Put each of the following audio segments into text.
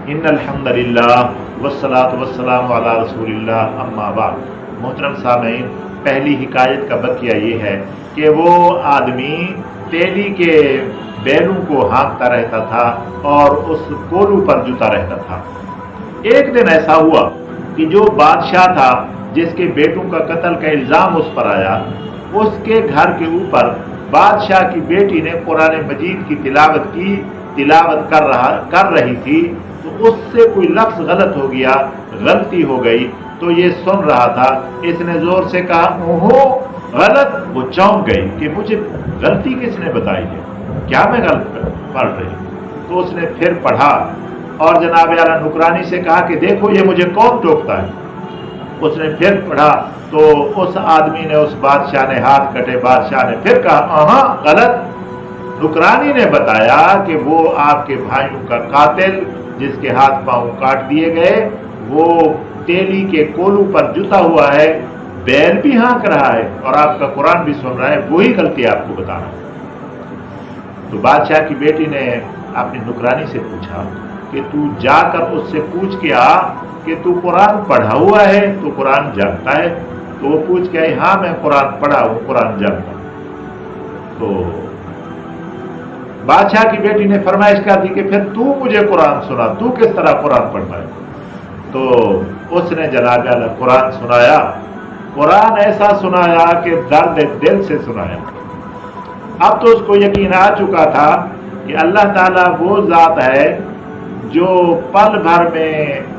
इन्नल हम्दुलिल्लाह वस्सलातु वस्सलामु अला रसूलिल्लाह अम्मा बाद। मोहतरम सामीन, पहली हिकायत का बकिया ये है कि वो आदमी तेली के बैलों को हाँकता रहता था और उस कोलू पर जुता रहता था। एक दिन ऐसा हुआ कि जो बादशाह था, जिसके बेटों का कत्ल का इल्ज़ाम उस पर आया, उसके घर के ऊपर बादशाह की बेटी ने कुरान मजीद की तिलावत कर रही थी, तो उससे कोई लफ्ज़ गलत हो गया, गलती हो गई। तो ये सुन रहा था, इसने जोर से कहा ओहो गलत। वो चौंक गई कि मुझे गलती किसने बताई है, क्या मैं गलत पढ़ रही हूँ। तो उसने फिर पढ़ा और जनाब आला नुकरानी से कहा कि देखो ये मुझे कौन टोकता है। उसने फिर पढ़ा तो उस आदमी ने, उस बादशाह ने, हाथ कटे बादशाह ने फिर कहा गलत। नुकरानी ने बताया कि वो आपके भाइयों का कातिल, जिसके हाथ पांव काट दिए गए, वो तेली के कोलू पर जुता हुआ है, बैल भी हाँक रहा है और आपका कुरान भी सुन रहा है, वही गलती आपको बता रहा है। तो बादशाह की बेटी ने अपनी नुकरानी से पूछा कि तू जाकर उससे पूछ के आ कि तू कुरान पढ़ा हुआ है, तू कुरान जानता है। तो वो पूछ के आई, हाँ मैं कुरान पढ़ा हूँ, कुरान जानता हूँ। तो बादशाह की बेटी ने फरमाइश कर दी कि फिर तू मुझे कुरान सुना, तू किस तरह कुरान पढ़ता है। तो उसने जनाब आला कुरान सुनाया। कुरान ऐसा सुनाया कि दर्द दिल से सुनाया। अब तो उसको यकीन आ चुका था कि अल्लाह ताला वो ज़ात है जो पल भर में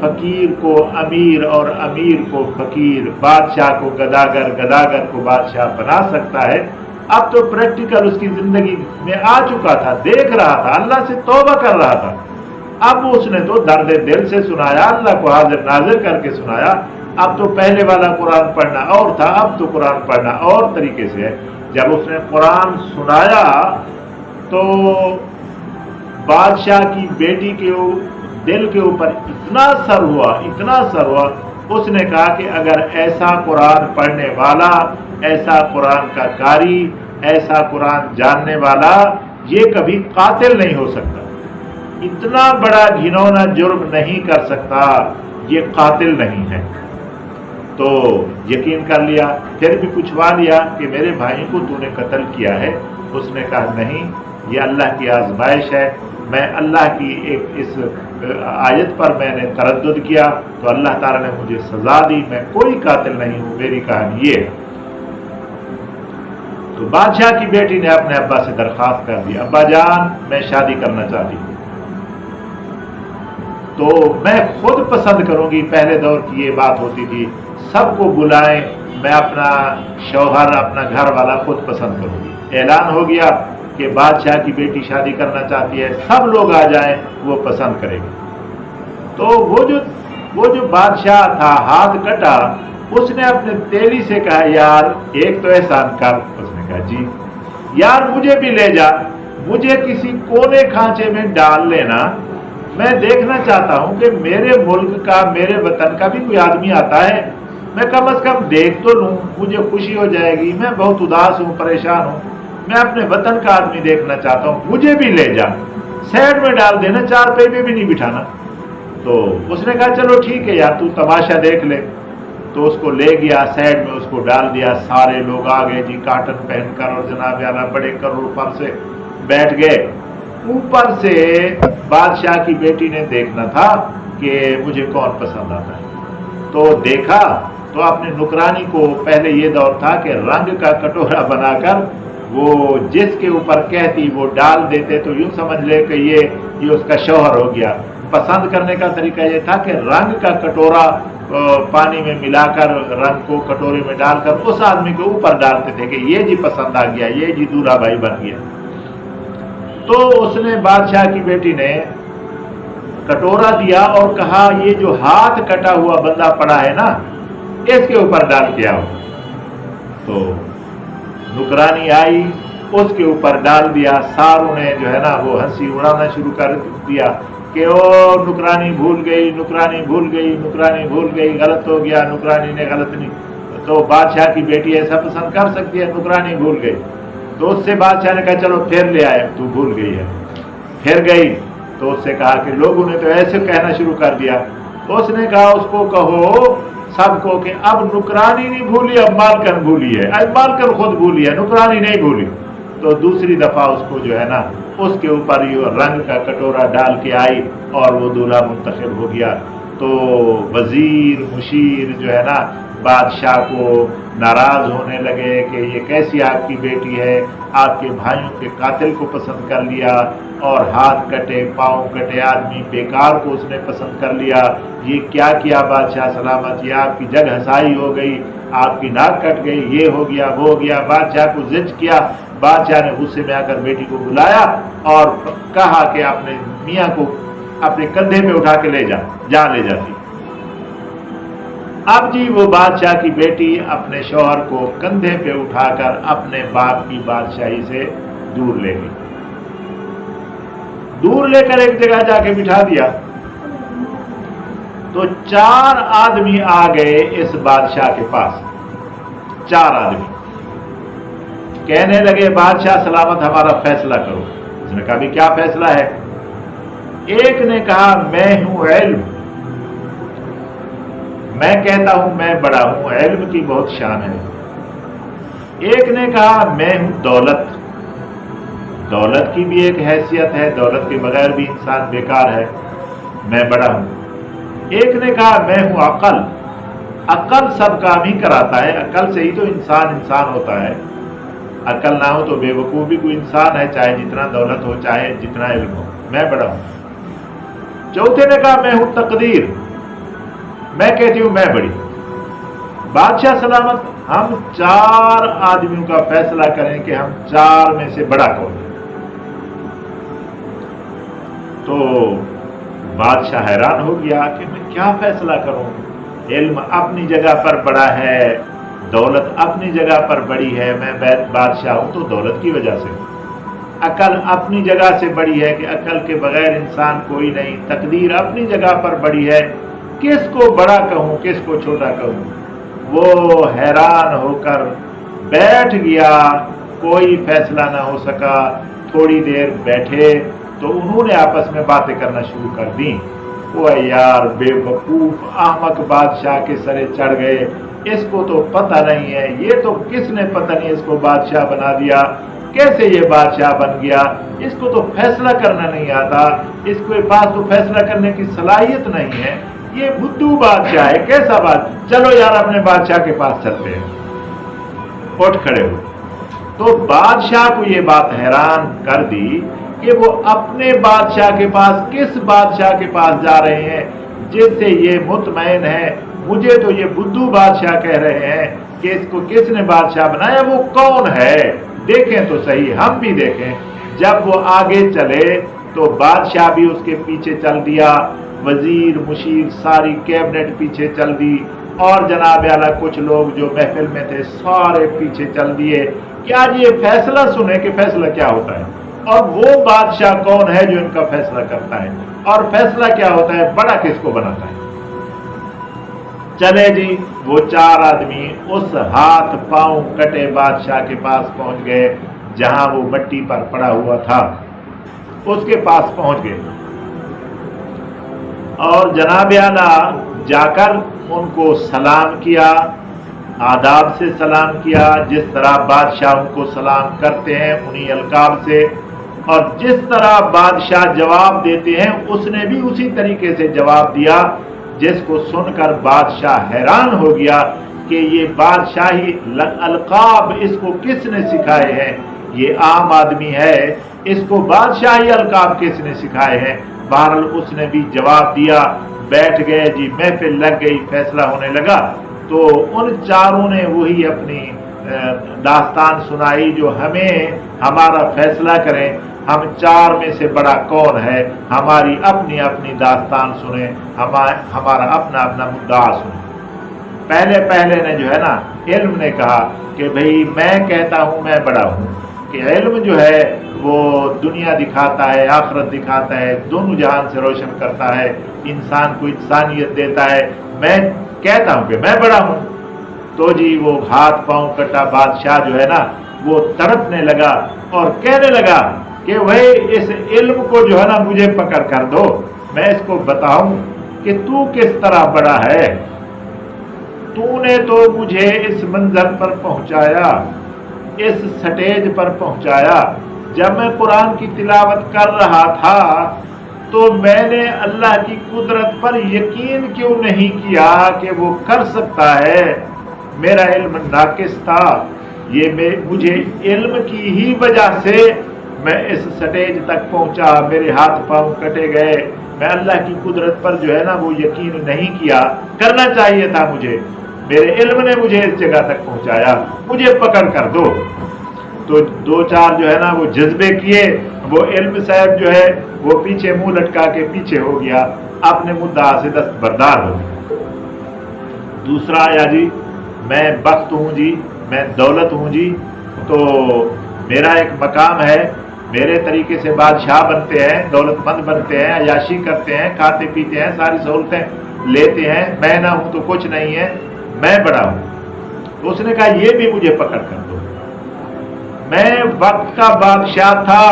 फकीर को अमीर और अमीर को फकीर, बादशाह को गदागर, गदागर को बादशाह बना सकता है। अब तो प्रैक्टिकल उसकी जिंदगी में आ चुका था, देख रहा था, अल्लाह से तौबा कर रहा था। अब उसने तो दर्द दिल से सुनाया, अल्लाह को हाजिर नाजिर करके सुनाया। अब तो पहले वाला कुरान पढ़ना और था, अब तो कुरान पढ़ना और तरीके से है। जब उसने कुरान सुनाया तो बादशाह की बेटी के दिल के ऊपर इतना सर हुआ, उसने कहा कि अगर ऐसा कुरान पढ़ने वाला, ऐसा कुरान का कारी, ऐसा कुरान जानने वाला, ये कभी कातिल नहीं हो सकता, इतना बड़ा घिनौना जुर्म नहीं कर सकता, ये कातिल नहीं है। तो यकीन कर लिया, फिर भी पूछवा लिया कि मेरे भाई को तूने कत्ल किया है। उसने कहा नहीं, ये अल्लाह की आजमाइश है, मैं अल्लाह की एक इस आयत पर मैंने तरद्दुद किया तो अल्लाह ताला ने मुझे सजा दी, मैं कोई कातिल नहीं हूँ, मेरी कहानी ये है। तो बादशाह की बेटी ने अपने अब्बा से दरख्वास्त कर दी, अब्बा जान मैं शादी करना चाहती हूँ, तो मैं खुद पसंद करूंगी। पहले दौर की ये बात होती थी, सबको बुलाएं, मैं अपना शौहर, अपना घर वाला खुद पसंद करूंगी। ऐलान हो गया कि बादशाह की बेटी शादी करना चाहती है, सब लोग आ जाएं, वो पसंद करेगी। तो वो जो बादशाह था, हाथ कटा, उसने अपने तेली से कहा यार एक तो एहसान कर। उसने कहा जी। यार मुझे भी ले जा, मुझे किसी कोने खांचे में डाल लेना, मैं देखना चाहता हूं कि मेरे मुल्क का, मेरे वतन का भी कोई आदमी आता है, मैं कम से कम देख तो लूं, मुझे खुशी हो जाएगी। मैं बहुत उदास हूं, परेशान हूं, मैं अपने वतन का आदमी देखना चाहता हूं, मुझे भी ले जा, साइड में डाल देना, 4 पे भी नहीं बिठाना। तो उसने कहा चलो ठीक है यार, तू तमाशा देख ले। तो उसको ले गया, साइड में उसको डाल दिया। सारे लोग आ गए जी काटन पहनकर, और जनाब आला बड़े करोड़ पर से बैठ गए। ऊपर से बादशाह की बेटी ने देखना था कि मुझे कौन पसंद आता है। तो देखा तो अपने नुकरानी को, पहले ये दौर था कि रंग का कटोरा बनाकर वो जिसके ऊपर कहती वो डाल देते, तो यूं समझ ले कि ये उसका शौहर हो गया। पसंद करने का तरीका ये था कि रंग का कटोरा पानी में मिलाकर, रंग को कटोरे में डालकर उस आदमी के ऊपर डालते थे कि ये जी पसंद आ गया, ये जी दूल्हा भाई बन गया। तो उसने, बादशाह की बेटी ने कटोरा दिया और कहा ये जो हाथ कटा हुआ बंदा पड़ा है ना, इसके ऊपर डाल के आओ। तो नुकरानी आई, उसके ऊपर डाल दिया। सारों ने जो है ना वो हंसी उड़ाना शुरू कर दिया कि ओ नुकरानी भूल गई, नुकरानी भूल गई, नुकरानी भूल गई, गलत हो गया, नुकरानी ने गलत नहीं। तो बादशाह की बेटी ऐसा पसंद कर सकती है, नुकरानी भूल गई। तो उससे बादशाह ने कहा चलो फिर ले आए, तू भूल गई है। फिर गई تو उससे कहा कि लोगों ने तो ऐसे कहना शुरू कर दिया। उसने कहा उसको कहो सबको कि अब नुकरानी नहीं भूली, अब मालकन भूली है, अब मालकन खुद भूली है, नुकरानी नहीं भूली। तो दूसरी दफा उसको जो है ना उसके ऊपर ये रंग का कटोरा डाल के आई और वो दूल्हा मुंतखब हो गया। तो वजीर मुशीर जो है ना बादशाह को नाराज होने लगे कि ये कैसी आपकी बेटी है, आपके भाइयों के कातिल को पसंद कर लिया और हाथ कटे पाँव कटे आदमी बेकार को उसने पसंद कर लिया, ये क्या किया बादशाह सलामत, ये आपकी जग हसाई हो गई, आपकी नाक कट गई, ये हो गया वो हो गया। बादशाह को जिद किया। बादशाह ने गुस्से में आकर बेटी को बुलाया और कहा कि अपने मियाँ को अपने कंधे पे उठा के ले जा ले जाती। अब जी वो बादशाह की बेटी अपने शौहर को कंधे पे उठाकर अपने बाप की बादशाही से दूर ले गई। दूर लेकर एक जगह जाके बिठा दिया तो 4 आदमी आ गए इस बादशाह के पास। 4 आदमी कहने लगे बादशाह सलामत हमारा फैसला करो। उसने कहा भी क्या फैसला है? एक ने कहा मैं हूं इल्म, मैं कहता हूं मैं बड़ा हूं, इल्म की बहुत शान है। एक ने कहा मैं हूं दौलत, दौलत की भी एक हैसियत है, दौलत के बगैर भी इंसान बेकार है, मैं बड़ा हूं। एक ने कहा मैं हूं अकल, अकल सब काम ही कराता है, अकल से ही तो इंसान इंसान होता है, अकल ना हो तो बेवकूफ भी कोई इंसान है, चाहे जितना दौलत हो चाहे जितना इल्म हो, मैं बड़ा हूं। चौथे ने कहा मैं हूं तकदीर, मैं कहती हूं मैं बड़ी। बादशाह सलामत हम 4 आदमियों का फैसला करें कि हम 4 में से बड़ा कौन है। तो बादशाह हैरान हो गया कि मैं क्या फैसला करूं, इल्म अपनी जगह पर बड़ा है, दौलत अपनी जगह पर बड़ी है, मैं बादशाह हूं तो दौलत की वजह से, अकल अपनी जगह से बड़ी है कि अकल के बगैर इंसान कोई नहीं, तकदीर अपनी जगह पर बड़ी है, किसको बड़ा कहूं किसको छोटा कहूं। वो हैरान होकर बैठ गया, कोई फैसला ना हो सका। थोड़ी देर बैठे तो उन्होंने आपस में बातें करना शुरू कर दी। वो यार बेवकूफ अहमक बादशाह के सरे चढ़ गए, इसको तो पता नहीं है, ये तो किसने पता नहीं इसको बादशाह बना दिया, कैसे ये बादशाह बन गया, इसको तो फैसला करना नहीं आता, इसके पास तो फैसला करने की सलाहियत नहीं है, ये बुद्धू बादशाह है, कैसा बात। चलो यार अपने बादशाह के पास चलते हैं। उठ खड़े हो। तो बादशाह को ये बात हैरान कर दी कि वो अपने बादशाह के पास, किस बादशाह के पास जा रहे हैं जिससे ये मुतमईन है, मुझे तो ये बुद्धू बादशाह कह रहे हैं कि इसको किसने बादशाह बनाया, वो कौन है, देखें तो सही, हम भी देखें। जब वो आगे चले तो बादशाह भी उसके पीछे चल दिया, वजीर मुशीर सारी कैबिनेट पीछे चल दी और जनाब आला कुछ लोग जो महफिल में थे सारे पीछे चल दिए कि आज ये फैसला सुने कि फैसला क्या होता है और वो बादशाह कौन है जो इनका फैसला करता है और फैसला क्या होता है, बड़ा किसको बनाता है। चले जी वो 4 आदमी उस हाथ पांव कटे बादशाह के पास पहुंच गए जहां वो मट्टी पर पड़ा हुआ था, उसके पास पहुंच गए और जनाब आला जाकर उनको सलाम किया, आदाब से सलाम किया, जिस तरह बादशाहों को सलाम करते हैं उन्हीं अलकाब से, और जिस तरह बादशाह जवाब देते हैं उसने भी उसी तरीके से जवाब दिया, जिसको सुनकर बादशाह हैरान हो गया कि ये बादशाही अलकाब इसको किसने सिखाए हैं, ये आम आदमी है, इसको बादशाही अलकाब किसने सिखाए हैं। बहरहाल उसने भी जवाब दिया, बैठ गए जी, महफिल लग गई, फैसला होने लगा। तो उन 4 ने वही अपनी दास्तान सुनाई जो हमें हमारा फैसला करें, हम 4 में से बड़ा कौन है, हमारी अपनी अपनी दास्तान सुने, हमारा अपना अपना मुद्दा सुने। पहले ने जो है ना इल्म ने कहा कि भाई मैं कहता हूँ मैं बड़ा हूँ, कि इल्म जो है वो दुनिया दिखाता है, आखिरत दिखाता है, दोनों जहान से रोशन करता है, इंसान को इंसानियत देता है, मैं कहता हूँ कि मैं बड़ा हूँ। तो जी वो हाथ पांव कटा बादशाह जो है ना वो तड़पने लगा और कहने लगा कि भाई इस इल्म को जो है ना मुझे पकड़ कर दो, मैं इसको बताऊं कि तू किस तरह बड़ा है। तूने तो मुझे इस मंजिल पर पहुंचाया, इस स्टेज पर पहुंचाया। जब मैं कुरान की तिलावत कर रहा था तो मैंने अल्लाह की कुदरत पर यकीन क्यों नहीं किया कि वो कर सकता है। मेरा इल्म नाकिस था, ये मुझे इल्म की ही वजह से मैं इस स्टेज तक पहुंचा, मेरे हाथ पांव कटे गए। मैं अल्लाह की कुदरत पर जो है ना वो यकीन नहीं किया, करना चाहिए था मुझे। मेरे इल्म ने मुझे इस जगह तक पहुंचाया, मुझे पकड़ कर दो। तो दो चार जो है ना वो जज्बे किए, वो इल्म साहब जो है वो पीछे मुंह लटका के पीछे हो गया, अपने मुद्दा से दस्तबरदार हो गया। दूसरा आया जी, मैं बख्त हूँ जी, मैं दौलत हूँ जी, तो मेरा एक मकाम है, मेरे तरीके से बादशाह बनते हैं, दौलतमंद बनते हैं, अयाशी करते हैं, खाते पीते हैं, सारी सहूलतें लेते हैं, मैं ना हूं तो कुछ नहीं है, मैं बड़ा हूं। तो उसने कहा ये भी मुझे पकड़ कर दो। मैं वक्त का बादशाह था,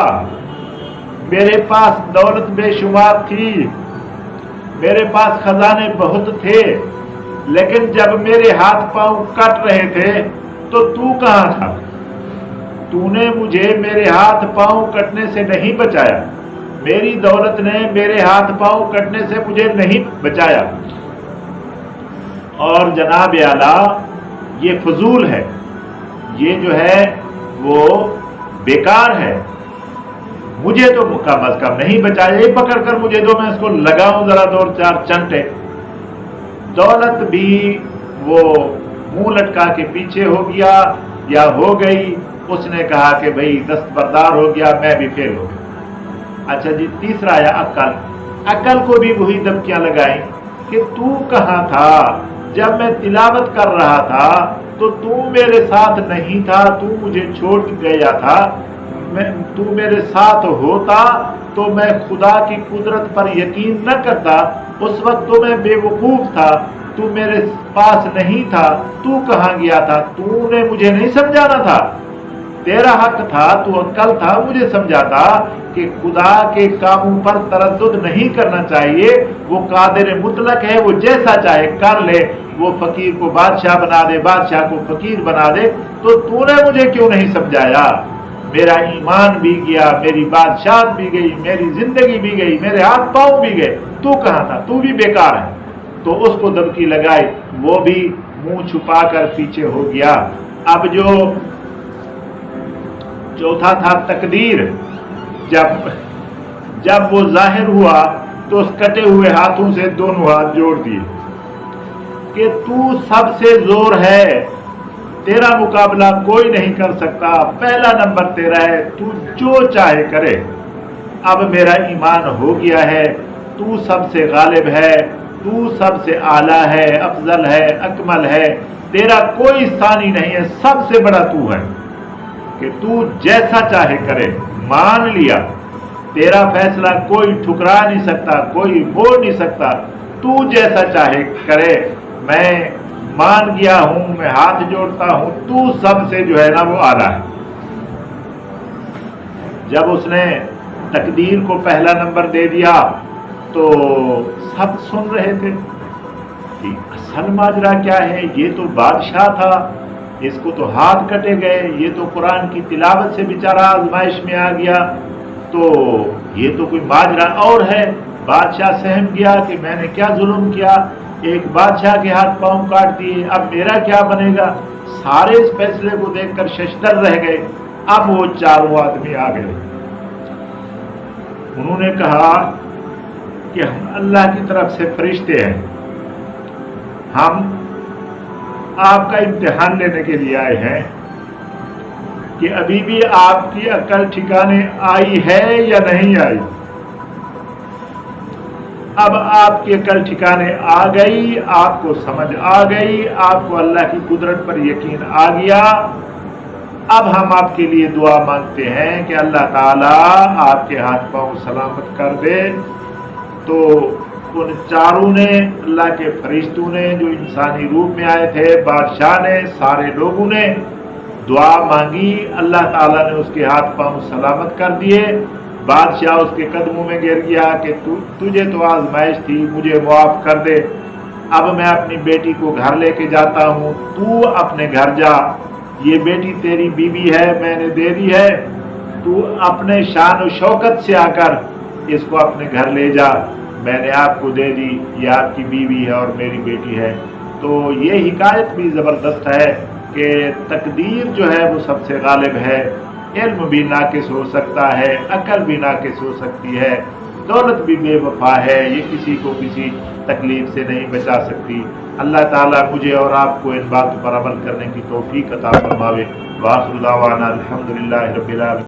मेरे पास दौलत बेशुमार थी, मेरे पास खजाने बहुत थे, लेकिन जब मेरे हाथ पांव कट रहे थे तो तू कहां था? तूने मुझे मेरे हाथ पांव कटने से नहीं बचाया, मेरी दौलत ने मेरे हाथ पांव कटने से मुझे नहीं बचाया। और जनाब आला ये फजूल है, ये जो है वो बेकार है, मुझे तो कम अज कम नहीं बचाया, ये पकड़ कर मुझे दो, मैं इसको लगाऊं जरा दो चार चंटे। दौलत भी वो मुंह लटका के पीछे हो गया या हो गई। उसने कहा कि भाई दस्तबरदार हो गया, मैं भी फेल हो गया। अच्छा जी, तीसरा आया अक्ल। अक्ल को भी वही दबकियां लगाई कि तू कहाँ था जब मैं तिलावत कर रहा था, तो तू मेरे साथ नहीं था, तू मुझे छोड़ गया था। तू मेरे साथ होता तो मैं खुदा की कुदरत पर यकीन न करता। उस वक्त तो मैं बेवकूफ था, तू मेरे पास नहीं था, तू कहाँ गया था? तूने मुझे नहीं समझाना था, तेरा हक था, तू अक्ल था, मुझे समझाता कि खुदा के कामों पर तरद्दुद नहीं करना चाहिए, वो कादिर मुतलक है, वो जैसा चाहे कर ले, वो फकीर को बादशाह बना दे, बादशाह को फकीर बना दे। तो तूने मुझे क्यों नहीं समझाया? मेरा ईमान भी गया, मेरी बादशाह भी गई, मेरी जिंदगी भी गई, मेरे हाथ पांव भी गए, तू कहाँ था? तू भी बेकार है। तो उसको दबकी लगाई, वो भी मुंह छुपा कर पीछे हो गया। अब जो चौथा था तकदीर, जब वो जाहिर हुआ तो उस कटे हुए हाथों से दोनों हाथ जोड़ दिए कि तू सबसे जोर है, तेरा मुकाबला कोई नहीं कर सकता, पहला नंबर तेरा है, तू जो चाहे करे। अब मेरा ईमान हो गया है, तू सबसे गालिब है, तू सबसे आला है, अफजल है, अकमल है, तेरा कोई सानी नहीं है, सबसे बड़ा तू है कि तू जैसा चाहे करे। मान लिया, तेरा फैसला कोई ठुकरा नहीं सकता, कोई मोड़ नहीं सकता, तू जैसा चाहे करे, मैं मान गया हूं, मैं हाथ जोड़ता हूं, तू सबसे जो है ना वो आला है। जब उसने तकदीर को पहला नंबर दे दिया तो सब सुन रहे थे कि असल माजरा क्या है, ये तो बादशाह था, इसको तो हाथ कटे गए, ये तो कुरान की तिलावत से बेचारा आजमाइश में आ गया, तो ये तो कोई माजरा और है। बादशाह सहम गया कि मैंने क्या जुल्म किया, एक बादशाह के हाथ पांव काट दिए, अब मेरा क्या बनेगा। सारे इस फैसले को देखकर शशदर रह गए। अब वो चारों आदमी आ गए, उन्होंने कहा कि हम अल्लाह की तरफ से फरिश्ते हैं, हम आपका इम्तिहान लेने के लिए आए हैं कि अभी भी आपकी अकल ठिकाने आई है या नहीं आई। अब आपकी अकल ठिकाने आ गई, आपको समझ आ गई, आपको अल्लाह की कुदरत पर यकीन आ गया। अब हम आपके लिए दुआ मांगते हैं कि अल्लाह ताला आपके हाथ पांव सलामत कर दे। तो उन चारों ने, अल्लाह के फरिश्तों ने जो इंसानी रूप में आए थे, बादशाह ने, सारे लोगों ने دعا مانگی، اللہ تعالیٰ نے اس کے ہاتھ پاؤں سلامت کر دیے، بادشاہ اس کے قدموں میں گر گیا کہ تجھے تو آزمائش تھی، مجھے معاف کر دے، اب میں اپنی بیٹی کو گھر لے کے جاتا ہوں، تو اپنے گھر جا، یہ بیٹی تیری بیوی ہے، میں نے دے دی ہے، تو اپنے شان و شوکت سے آ کر اس کو اپنے گھر لے جا، میں نے آپ کو دے دی، یہ آپ کی بیوی ہے اور میری بیٹی ہے۔ تو یہ حکایت بھی زبردست ہے کہ تقدیر جو ہے وہ سب سے غالب ہے، علم بھی ناقص ہو سکتا ہے، عقل بھی ناقص ہو سکتی ہے، دولت بھی بے وفا ہے، یہ کسی کو کسی تکلیف سے نہیں بچا سکتی۔ اللہ تعالیٰ مجھے اور آپ کو ان باتوں پر عمل کرنے کی توفیق عطا فرماوے۔ وآخر دعوانا الحمدللہ رب العالمین۔